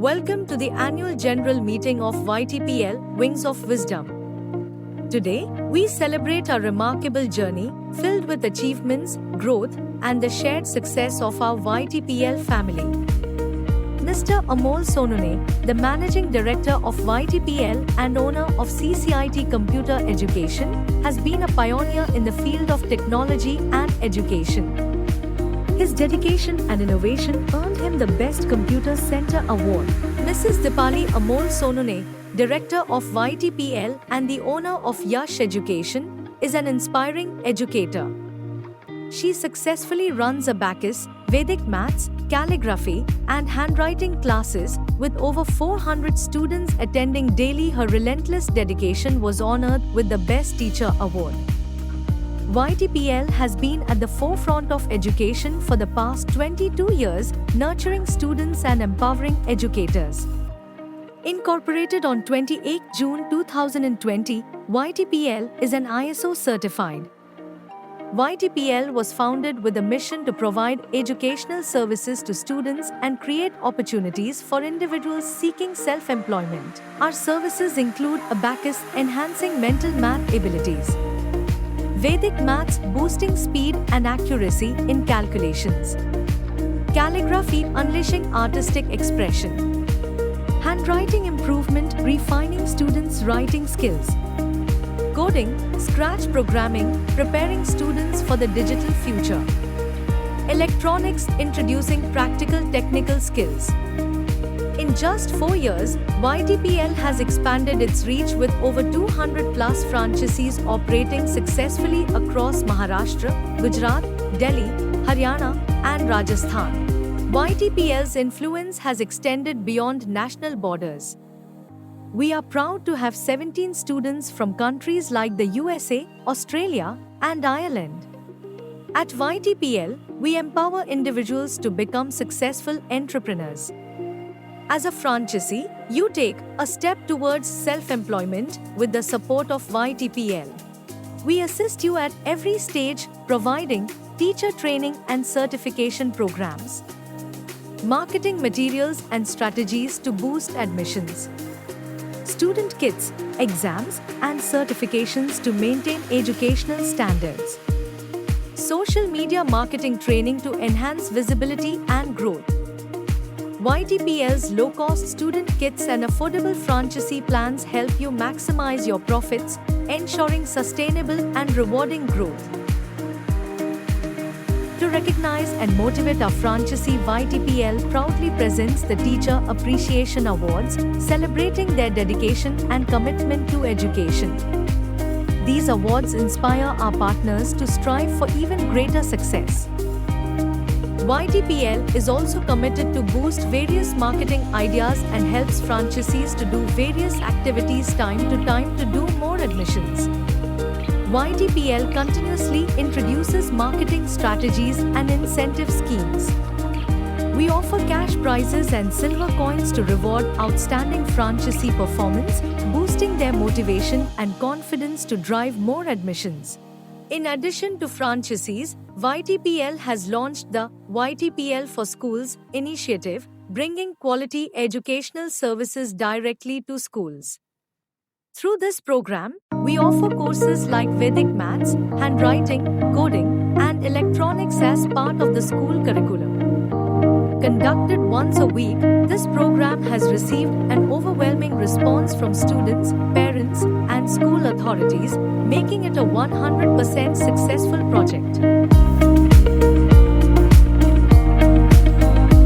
Welcome to the annual general meeting of YTPL, Wings of Wisdom. Today, we celebrate our remarkable journey, filled with achievements, growth, and the shared success of our YTPL family. Mr. Amol Sonone, the Managing Director of YTPL and owner of CCIT Computer Education, has been a pioneer in the field of technology and education. His dedication and innovation earned him the Best Computer Center Award. Mrs. Dipali Amol Sonone, Director of YTPL and the owner of Yash Education, is an inspiring educator. She successfully runs Abacus, Vedic Maths, Calligraphy, and handwriting classes, with over 400 students attending daily. Her relentless dedication was honored with the Best Teacher Award. YTPL has been at the forefront of education for the past 22 years, nurturing students and empowering educators. Incorporated on 28 June 2020, YTPL is an ISO certified. YTPL was founded with a mission to provide educational services to students and create opportunities for individuals seeking self-employment. Our services include Abacus, enhancing mental math abilities; Vedic Maths, boosting speed and accuracy in calculations; Calligraphy, unleashing artistic expression; Handwriting improvement, refining students' writing skills; Coding, Scratch programming, preparing students for the digital future; Electronics, introducing practical technical skills. In just 4 years, YTPL has expanded its reach with over 200 plus franchisees operating successfully across Maharashtra, Gujarat, Delhi, Haryana, and Rajasthan. YTPL's influence has extended beyond national borders. We are proud to have 17 students from countries like the USA, Australia, and Ireland. At YTPL, we empower individuals to become successful entrepreneurs. As a franchisee, you take a step towards self-employment with the support of YTPL. We assist you at every stage, providing teacher training and certification programs, marketing materials and strategies to boost admissions, student kits, exams, and certifications to maintain educational standards, social media marketing training to enhance visibility and growth. YTPL's low-cost student kits and affordable franchisee plans help you maximize your profits, ensuring sustainable and rewarding growth. To recognize and motivate our franchisee, YTPL proudly presents the Teacher Appreciation Awards, celebrating their dedication and commitment to education. These awards inspire our partners to strive for even greater success. YTPL is also committed to boost various marketing ideas and helps franchisees to do various activities time to do more admissions. YTPL continuously introduces marketing strategies and incentive schemes. We offer cash prizes and silver coins to reward outstanding franchisee performance, boosting their motivation and confidence to drive more admissions. In addition to franchisees, YTPL has launched the YTPL for Schools initiative, bringing quality educational services directly to schools. Through this program, we offer courses like Vedic Maths, handwriting, coding, and electronics as part of the school curriculum. Conducted once a week, this program has received an overwhelming response from students, parents, and school authorities, making it a 100% successful project.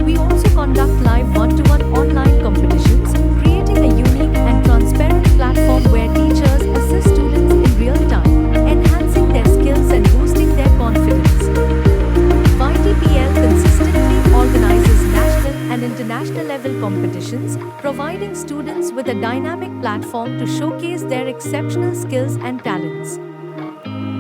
We also conduct live one-to-one online competitions, creating a unique and transparent platform where teachers assist students in real time, enhancing their skills and boosting their confidence. YTPL consistently organizes national and international level competitions, providing students with a dynamic platform to showcase their exceptional skills and talents.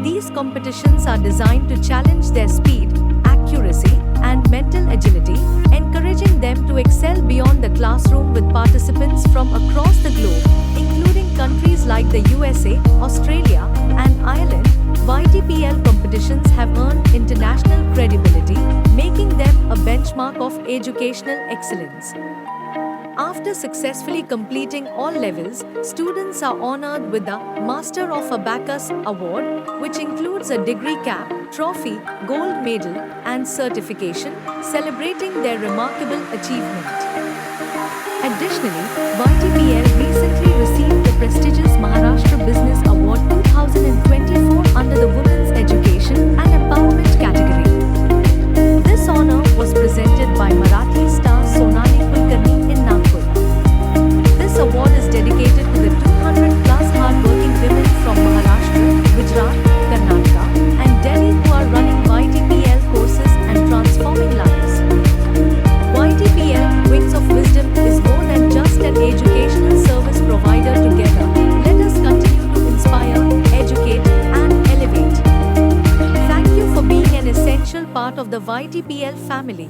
These competitions are designed to challenge their speed, accuracy, and mental agility, encouraging them to excel beyond the classroom with participants from across the globe, including countries like the USA, Australia, and Ireland. YTPL competitions have earned international credibility, making them a benchmark of educational excellence. After successfully completing all levels, students are honored with the Master of Abacus Award, which includes a degree cap, trophy, gold medal, and certification, celebrating their remarkable achievement. Additionally, YTPL recently received the prestigious Maharashtra Business Award 2024 under the Women's Education and Empowerment category. This honor was presented by Marathi star Sonali Kulkarni in Nagpur. This award is dedicated to the 200 plus hard-working women from Maharashtra, Gujarat, Karnataka, and Delhi who are running YTPL courses and transforming lives. YTPL Wings of Wisdom is more than just an educational service provider. Together, let us continue to inspire, educate, and elevate. Thank you for being an essential part of the YTPL family.